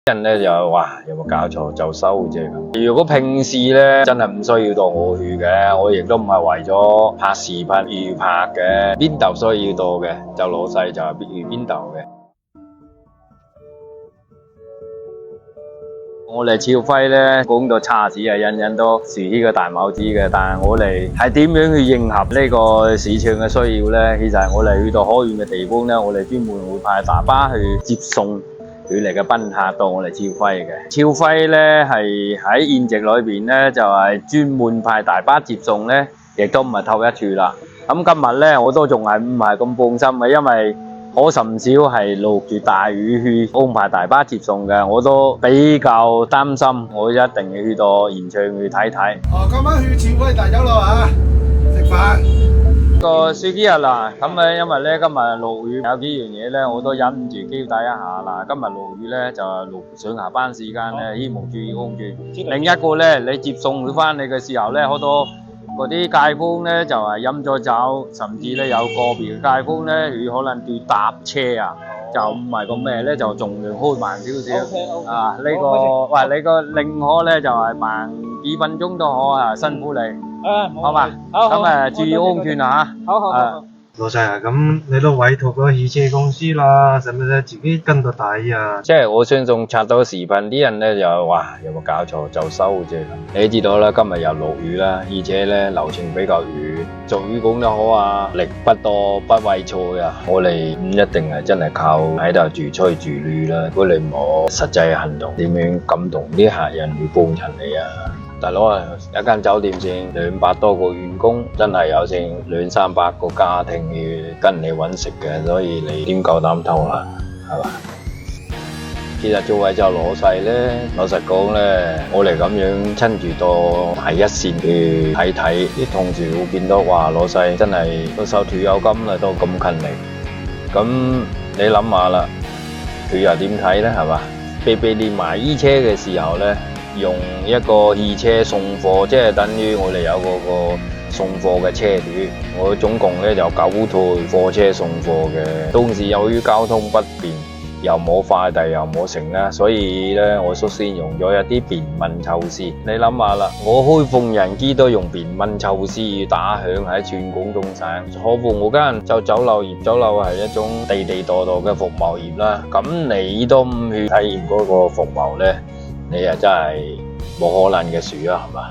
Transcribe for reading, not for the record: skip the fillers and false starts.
人咧就話有冇搞錯就收啫咁。如果平時咧真係唔需要到我去嘅，我亦都唔係為咗拍視頻而拍嘅。邊度需要到嘅就老細就係去邊度嘅。我哋超輝咧講到叉子啊，人人都豎起個大拇指嘅，但係我哋係點樣去迎合呢個市場嘅需要咧？其實我哋去到好遠嘅地方咧，我哋專門會派大巴去接送佢哋嘅賓客到我哋超輝嘅。超輝咧係喺現值裏邊咧就係專門派大巴接送咧，亦都唔係頭一次啦。咁今日咧我都仲係唔係咁放心嘅，因為我甚少係落住大雨去安排大巴接送嘅，我都比較擔心，我一定要去到現場去睇睇。今晚去超輝大酒樓啊，食飯。個司機啊嗱，咁咧因為咧今日落雨，有幾樣嘢咧我都忍唔住交代一下啦。今日落雨咧就係落上下班時間咧，希望注意安全。另一個咧，你接送佢翻嚟嘅時候咧，好多嗰啲街坊咧就係飲咗酒，甚至咧有個別嘅街坊咧，佢可能要搭車啊，就唔係咁咩咧，就盡量開慢少少。啊，呢個喂，你個寧可咧就係慢幾分鐘都好啊，辛苦你。好嘛，咁注意安全啊嚇。好。老細啊，咁你都委託咗汽車公司啦，使唔使自己跟到底啊？即係我相信刷到視頻啲人咧就話有冇搞錯就收啫。你知道啦，今日又落雨啦，而且咧流程比較遠，俗語講得好啊，力不多不為錯啊。我哋唔一定係真係靠喺度住吹住暖啦，如果你冇實際行動，點樣感動啲客人去幫襯你啊？大佬啊，一間酒店成200多個員工，真係有成200-300個家庭要跟你揾食嘅，所以你點夠膽偷啊？係嘛？其實作為就老細咧，老實講咧，我哋咁樣親住到第一線去睇睇，啲同事會見到哇，老細真係都收退休金啦，都咁勤力。咁你諗下啦，佢又點睇咧？係嘛？俾你買衣車嘅時候咧，用一個汽車送貨，即係等於我哋有個送貨嘅車隊，我總共咧就9台貨車送貨嘅。當時由於交通不便，又冇快遞又冇成啦，所以咧我率先用咗一啲便民措施。你諗下啦，我開縫紉機都用便民措施打響喺全廣東省，何況我間就酒樓業，酒樓係一種地道道嘅服務業啦。咁你都唔去體驗嗰個服務咧，你啊真係冇可能嘅事啊，係嘛？